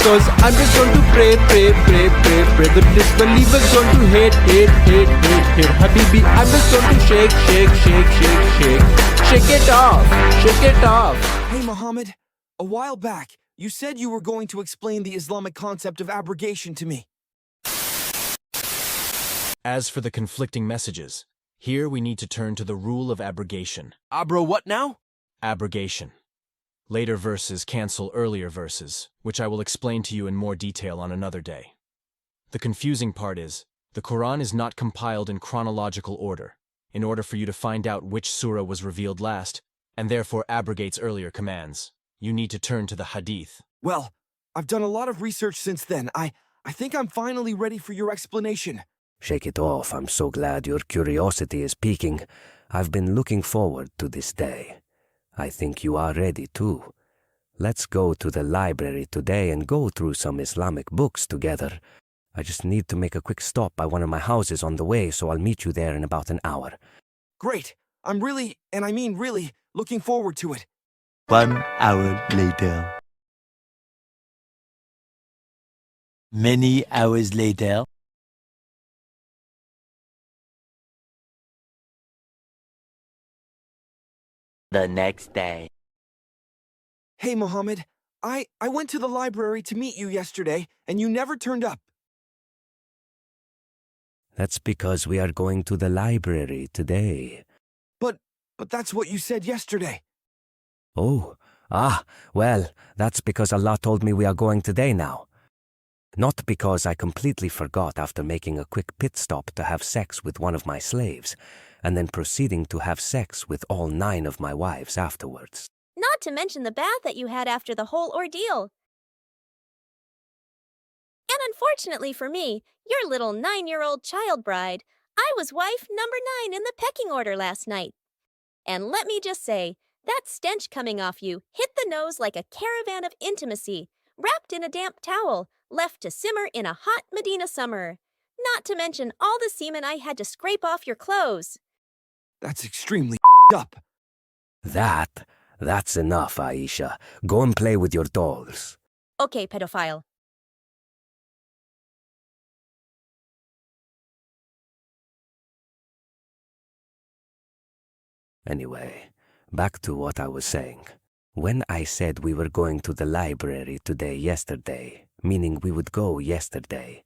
because I'm just going to pray. The disbelievers going to hate. Habibi, I'm just going to shake. Shake it off. Hey, Muhammad. A while back, you said you were going to explain the Islamic concept of abrogation to me. As for the conflicting messages, here we need to turn to the rule of abrogation. What now? Abrogation. Later verses cancel earlier verses, which I will explain to you in more detail on another day. The confusing part is, the Quran is not compiled in chronological order, in order for you to find out which surah was revealed last, and therefore abrogates earlier commands. You need to turn to the Hadith. Well, I've done a lot of research since then. I think I'm finally ready for your explanation. Sheikh Itoff, I'm so glad your curiosity is piquing. I've been looking forward to this day. I think you are ready too. Let's go to the library today and go through some Islamic books together. I just need to make a quick stop by one of my houses on the way, so I'll meet you there in about an hour. Great. I'm really, and I mean really, looking forward to it. 1 hour later. Many hours later. The next day. Hey, Muhammad. I went to the library to meet you yesterday, and you never turned up. That's because we are going to the library today. But that's what you said yesterday. Oh, well, that's because Allah told me we are going today now. Not because I completely forgot after making a quick pit stop to have sex with one of my slaves, and then proceeding to have sex with all 9 of my wives afterwards. Not to mention the bath that you had after the whole ordeal. And unfortunately for me, your little 9-year-old child bride, I was wife number 9 in the pecking order last night. And let me just say, that stench coming off you hit the nose like a caravan of intimacy, wrapped in a damp towel, left to simmer in a hot Medina summer. Not to mention all the semen I had to scrape off your clothes. That's extremely up. That's enough, Aisha. Go and play with your dolls. Okay, pedophile. Anyway, back to what I was saying. When I said we were going to the library yesterday, meaning we would go yesterday,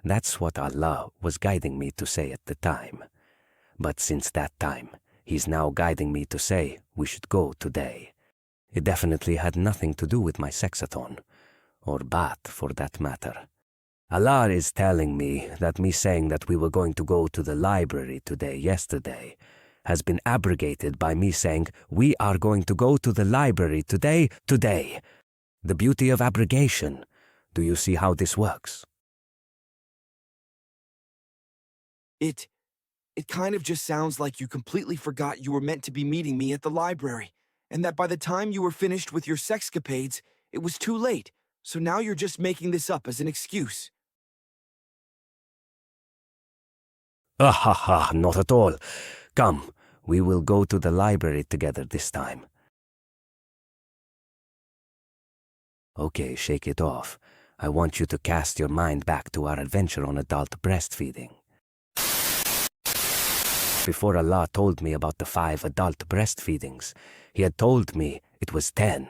that's what Allah was guiding me to say at the time. But since that time, He's now guiding me to say we should go today. It definitely had nothing to do with my sexathon, or bath for that matter. Allah is telling me that me saying that we were going to go to the library yesterday, has been abrogated by me saying we are going to go to the library today. The beauty of abrogation. Do you see how this works? It kind of just sounds like you completely forgot you were meant to be meeting me at the library, and that by the time you were finished with your sexcapades, it was too late, so now you're just making this up as an excuse. Not at all. Come, we will go to the library together this time. Okay, Sheikh Itoff. I want you to cast your mind back to our adventure on adult breastfeeding. Before Allah told me about the 5 adult breastfeedings, He had told me it was 10.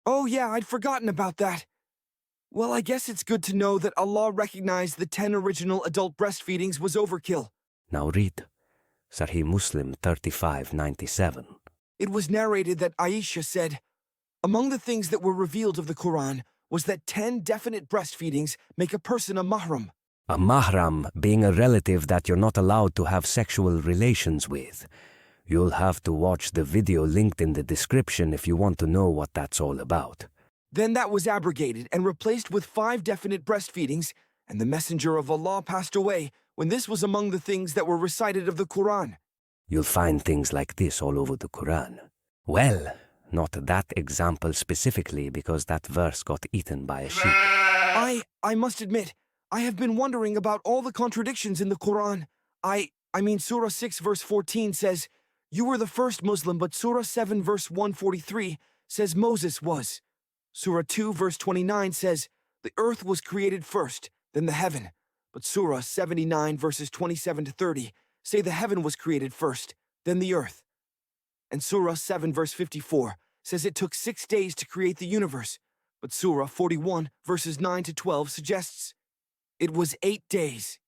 Oh yeah, I'd forgotten about that. Well, I guess it's good to know that Allah recognized the 10 original adult breastfeedings was overkill. Now read. Sahih Muslim 3597. It was narrated that Aisha said, among the things that were revealed of the Quran was that 10 definite breastfeedings make a person a mahram. A mahram being a relative that you're not allowed to have sexual relations with. You'll have to watch the video linked in the description if you want to know what that's all about. Then that was abrogated and replaced with 5 definite breastfeedings, and the Messenger of Allah passed away when this was among the things that were recited of the Quran. You'll find things like this all over the Quran. Well, not that example specifically because that verse got eaten by a sheep. I must admit, I have been wondering about all the contradictions in the Quran. I mean Surah 6 verse 14 says, you were the first Muslim, but Surah 7 verse 143 says Moses was. Surah 2 verse 29 says, The earth was created first, then the heaven. But Surah 79 verses 27 to 30 say the heaven was created first, then the earth. And Surah 7 verse 54 says it took 6 days to create the universe. But Surah 41 verses 9 to 12 suggests it was 8 days.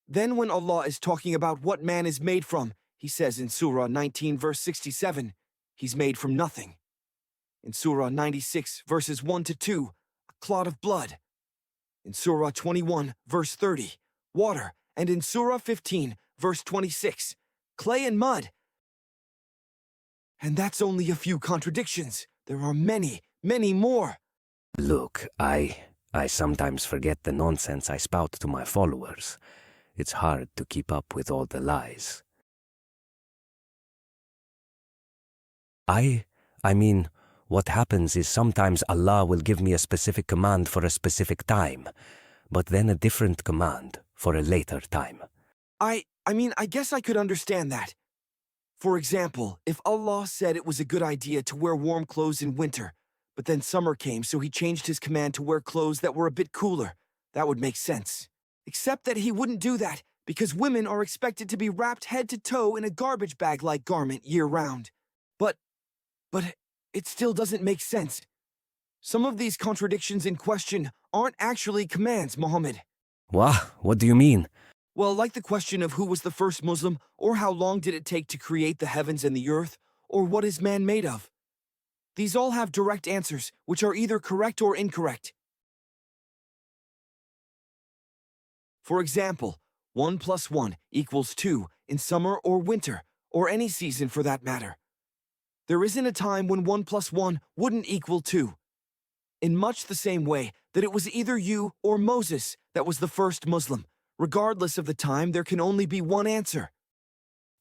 Then when Allah is talking about what man is made from, He says in Surah 19 verse 67, he's made from nothing. In Surah 96 verses 1 to 2, a clot of blood. In Surah 21 verse 30, water. And in Surah 15 verse 26, clay and mud. And that's only a few contradictions. There are many, many more. Look, I sometimes forget the nonsense I spout to my followers. It's hard to keep up with all the lies. I mean, what happens is sometimes Allah will give me a specific command for a specific time, but then a different command for a later time. I guess I could understand that. For example, if Allah said it was a good idea to wear warm clothes in winter, but then summer came so He changed His command to wear clothes that were a bit cooler, that would make sense. Except that He wouldn't do that because women are expected to be wrapped head to toe in a garbage bag-like garment year-round. But it still doesn't make sense. Some of these contradictions in question aren't actually commands, Muhammad. What do you mean? Well, like the question of who was the first Muslim, or how long did it take to create the heavens and the earth, or what is man made of? These all have direct answers, which are either correct or incorrect. For example, 1 + 1 = 2 in summer or winter, or any season for that matter. There isn't a time when 1 + 1 wouldn't equal 2. In much the same way that it was either you or Moses that was the first Muslim. Regardless of the time, there can only be one answer.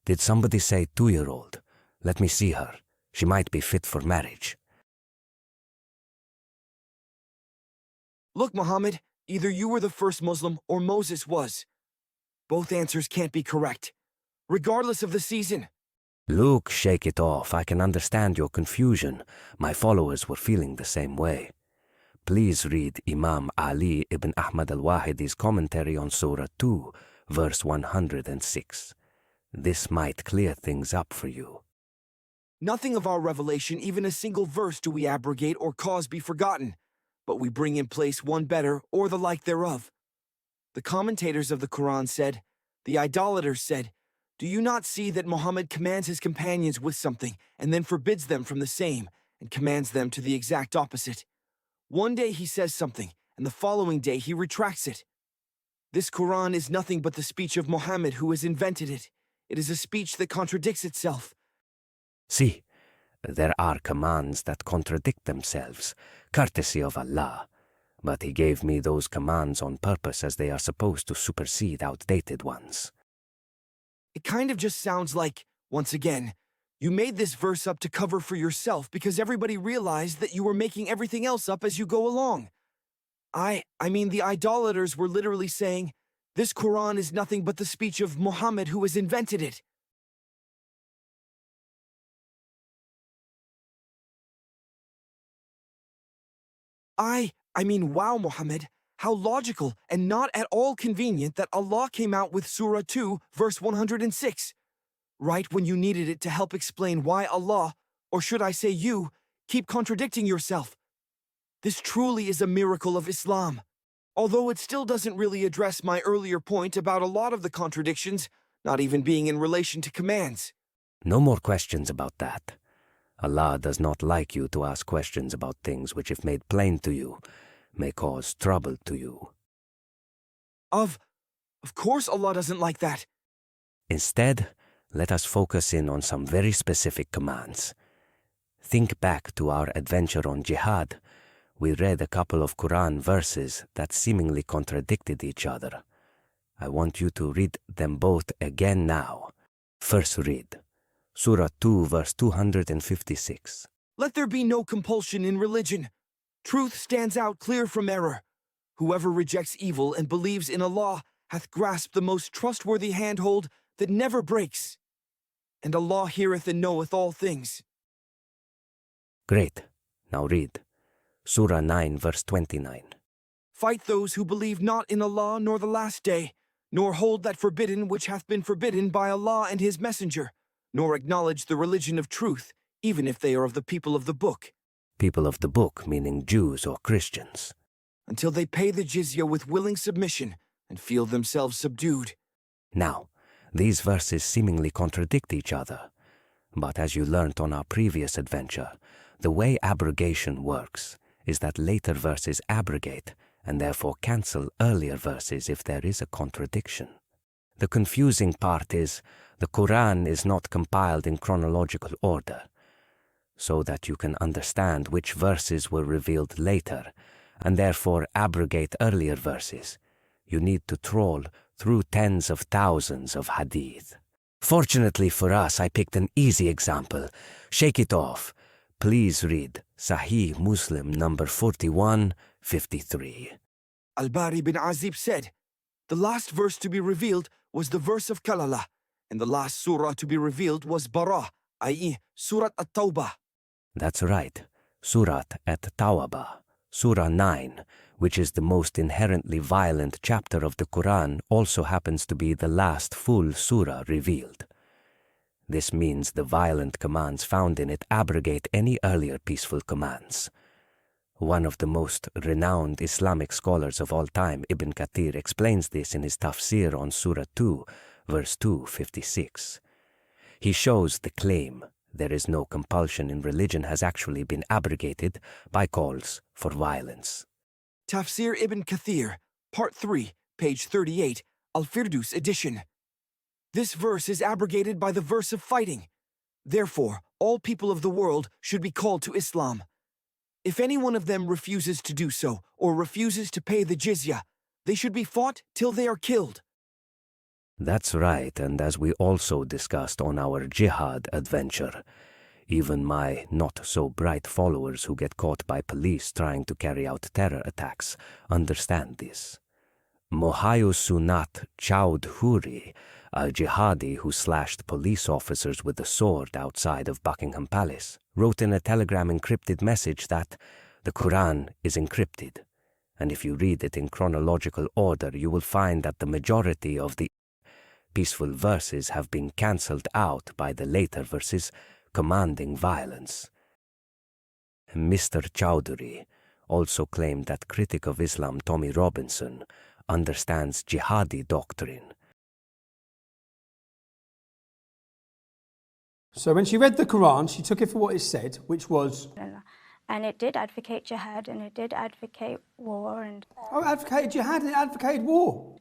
Did somebody say 2-year-old? Let me see her. She might be fit for marriage. Look, Muhammad, either you were the first Muslim or Moses was. Both answers can't be correct, regardless of the season. Look, Sheikh Itoff, I can understand your confusion. My followers were feeling the same way. Please read Imam Ali ibn Ahmad al-Wahidi's commentary on Surah 2, verse 106. This might clear things up for you. Nothing of our revelation, even a single verse, do we abrogate or cause be forgotten, but we bring in place one better or the like thereof. The commentators of the Quran said, the idolaters said, do you not see that Muhammad commands his companions with something and then forbids them from the same and commands them to the exact opposite? One day he says something, and the following day he retracts it. This Quran is nothing but the speech of Muhammad who has invented it. It is a speech that contradicts itself. See, there are commands that contradict themselves, courtesy of Allah. But He gave me those commands on purpose as they are supposed to supersede outdated ones. It kind of just sounds like, once again, you made this verse up to cover for yourself because everybody realized that you were making everything else up as you go along. I mean, the idolaters were literally saying, this Quran is nothing but the speech of Muhammad who has invented it. I mean, wow, Muhammad, how logical and not at all convenient that Allah came out with Surah 2, verse 106, right when you needed it to help explain why Allah, or should I say you, keep contradicting yourself. This truly is a miracle of Islam. Although it still doesn't really address my earlier point about a lot of the contradictions, not even being in relation to commands. No more questions about that. Allah does not like you to ask questions about things which, if made plain to you, may cause trouble to you. Of course Allah doesn't like that. Instead, let us focus in on some very specific commands. Think back to our adventure on Jihad. We read a couple of Quran verses that seemingly contradicted each other. I want you to read them both again now. First read Surah 2, verse 256. Let there be no compulsion in religion. Truth stands out clear from error. Whoever rejects evil and believes in Allah hath grasped the most trustworthy handhold that never breaks. And Allah heareth and knoweth all things. Great. Now read Surah 9, verse 29. fight those who believe not in Allah nor the last day, nor hold that forbidden which hath been forbidden by Allah and His Messenger, nor acknowledge the religion of truth, even if they are of the people of the book. People of the book meaning Jews or Christians. Until they pay the jizya with willing submission and feel themselves subdued. Now, these verses seemingly contradict each other, but as you learnt on our previous adventure, the way abrogation works is that later verses abrogate and therefore cancel earlier verses if there is a contradiction. The confusing part is the Quran is not compiled in chronological order, so that you can understand which verses were revealed later and therefore abrogate earlier verses. You need to trawl through tens of thousands of hadith. Fortunately for us, I picked an easy example. Sheikh Itoff, please read Sahih Muslim number 4153. Al-Bari bin Azib said, the last verse to be revealed was the verse of Kalala, and the last surah to be revealed was Bara, i.e. Surat At-Tawbah. That's right, Surat At-Tawbah, Surah 9, which is the most inherently violent chapter of the Quran, also happens to be the last full surah revealed. This means the violent commands found in it abrogate any earlier peaceful commands. One of the most renowned Islamic scholars of all time, Ibn Kathir, explains this in his tafsir on Surah 2, verse 256. He shows the claim there is no compulsion in religion has actually been abrogated by calls for violence. Tafsir Ibn Kathir, Part 3, page 38, Al-Firdus edition. This verse is abrogated by the verse of fighting. Therefore, all people of the world should be called to Islam. If any one of them refuses to do so, or refuses to pay the jizya, they should be fought till they are killed. That's right, and as we also discussed on our Jihad adventure, even my not-so-bright followers who get caught by police trying to carry out terror attacks understand this. Mohayo Sunat Chowdhury, a jihadi who slashed police officers with a sword outside of Buckingham Palace, wrote in a telegram encrypted message that the Quran is encrypted, and if you read it in chronological order, you will find that the majority of the peaceful verses have been cancelled out by the later verses commanding violence. Mr. Chowdhury also claimed that critic of Islam Tommy Robinson understands jihadi doctrine. So when she read the Quran, she took it for what it said, which was... And it did advocate jihad, and it did advocate war, and... Oh, it advocated jihad and it advocated war.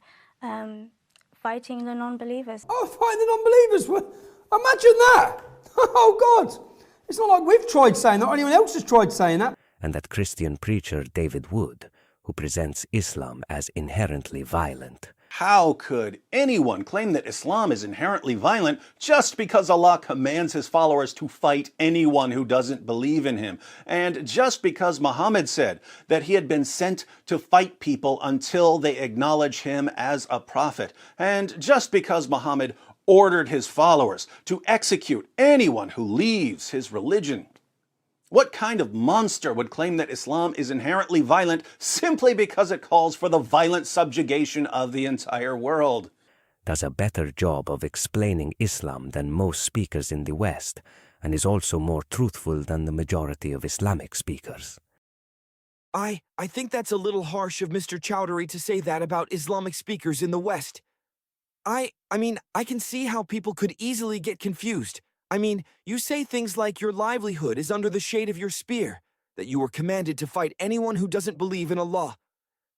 Fighting the non-believers. Oh, fighting the non-believers! Well, imagine that! Oh, God! It's not like we've tried saying that or anyone else has tried saying that. And that Christian preacher David Wood, who presents Islam as inherently violent. How could anyone claim that Islam is inherently violent just because Allah commands His followers to fight anyone who doesn't believe in Him? And just because Muhammad said that he had been sent to fight people until they acknowledge him as a prophet? And just because Muhammad ordered his followers to execute anyone who leaves his religion? What kind of monster would claim that Islam is inherently violent simply because it calls for the violent subjugation of the entire world? Does a better job of explaining Islam than most speakers in the West, and is also more truthful than the majority of Islamic speakers. I think that's a little harsh of Mr. Chowdhury to say that about Islamic speakers in the West. I mean, I can see how people could easily get confused. I mean, you say things like your livelihood is under the shade of your spear, that you were commanded to fight anyone who doesn't believe in Allah,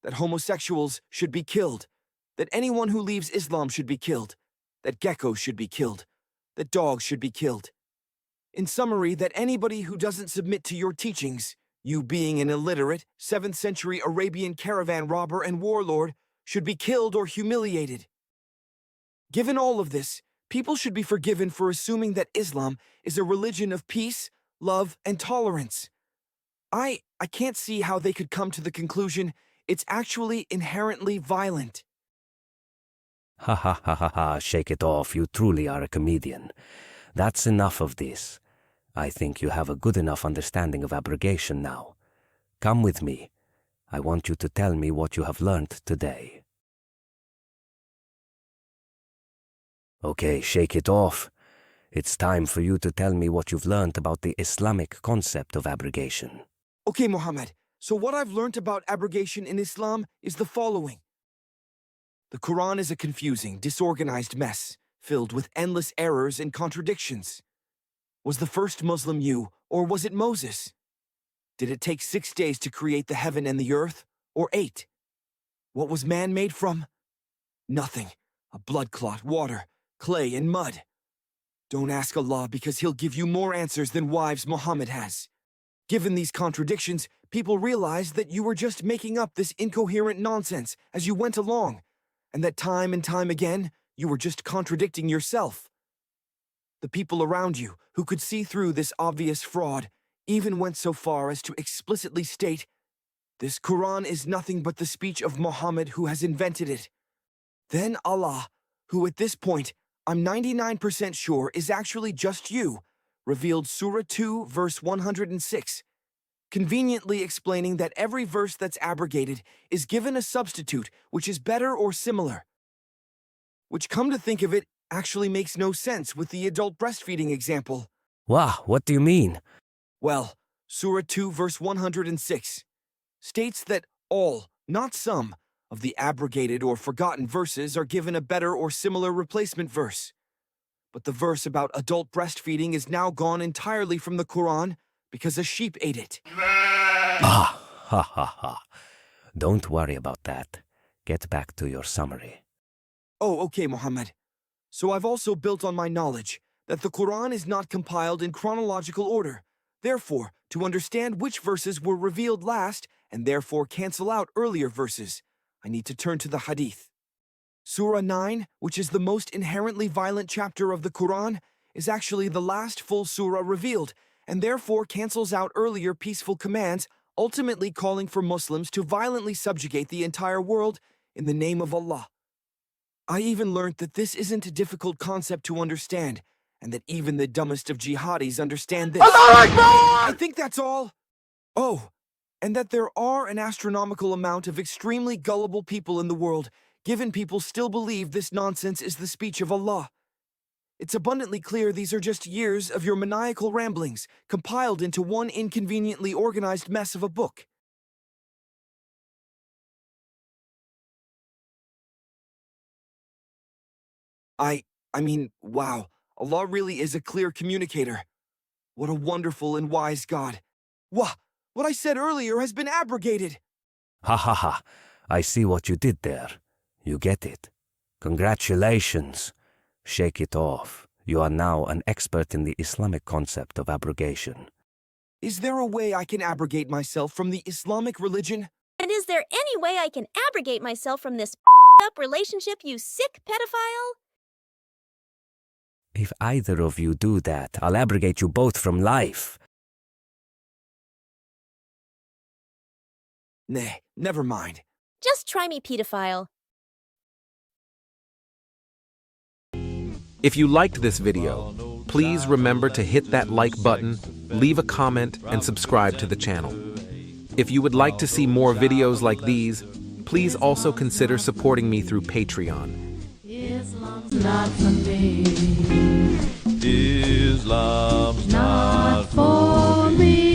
that homosexuals should be killed, that anyone who leaves Islam should be killed, that geckos should be killed, that dogs should be killed. In summary, that anybody who doesn't submit to your teachings, you being an illiterate, 7th century Arabian caravan robber and warlord, should be killed or humiliated. Given all of this, people should be forgiven for assuming that Islam is a religion of peace, love, and tolerance. I can't see how they could come to the conclusion it's actually inherently violent. Ha ha ha ha ha, Sheikh Itoff, you truly are a comedian. That's enough of this. I think you have a good enough understanding of abrogation now. Come with me. I want you to tell me what you have learned today. Okay, Sheikh Itoff. It's time for you to tell me what you've learned about the Islamic concept of abrogation. Okay, Muhammad. So what I've learned about abrogation in Islam is the following. The Quran is a confusing, disorganized mess, filled with endless errors and contradictions. Was the first Muslim you, or was it Moses? Did it take 6 days to create the heaven and the earth, or 8? What was man made from? Nothing. A blood clot, water, clay, and mud. Don't ask Allah because He'll give you more answers than wives Muhammad has. Given these contradictions, people realized that you were just making up this incoherent nonsense as you went along, and that time and time again, you were just contradicting yourself. The people around you, who could see through this obvious fraud, even went so far as to explicitly state, "This Quran is nothing but the speech of Muhammad who has invented it." Then Allah, who at this point, I'm 99% sure is actually just you, revealed Surah 2, verse 106, conveniently explaining that every verse that's abrogated is given a substitute which is better or similar. Which, come to think of it, actually makes no sense with the adult breastfeeding example. Wow, what do you mean? Well, Surah 2, verse 106 states that all, not some, of the abrogated or forgotten verses are given a better or similar replacement verse. But the verse about adult breastfeeding is now gone entirely from the Quran because a sheep ate it. Ah, ha ha ha. Don't worry about that. Get back to your summary. Oh, okay, Muhammad. So I've also built on my knowledge that the Quran is not compiled in chronological order. Therefore, to understand which verses were revealed last and therefore cancel out earlier verses, I need to turn to the Hadith. Surah 9, which is the most inherently violent chapter of the Quran, is actually the last full surah revealed, and therefore cancels out earlier peaceful commands, ultimately calling for Muslims to violently subjugate the entire world in the name of Allah. I even learned that this isn't a difficult concept to understand, and that even the dumbest of jihadis understand this. I think that's all. Oh, and that there are an astronomical amount of extremely gullible people in the world, given people still believe this nonsense is the speech of Allah. It's abundantly clear these are just years of your maniacal ramblings, compiled into one inconveniently organized mess of a book. I mean, wow, Allah really is a clear communicator. What a wonderful and wise God. Wah! What I said earlier has been abrogated. Ha ha ha. I see what you did there. You get it. Congratulations. Shake it off. You are now an expert in the Islamic concept of abrogation. Is there a way I can abrogate myself from the Islamic religion? And is there any way I can abrogate myself from this up relationship, you sick pedophile? If either of you do that, I'll abrogate you both from life. Nah, never mind. Just try me, pedophile. If you liked this video, please remember to hit that like button, leave a comment, and subscribe to the channel. If you would like to see more videos like these, please also consider supporting me through Patreon. Islam's not for me. Islam's not for me.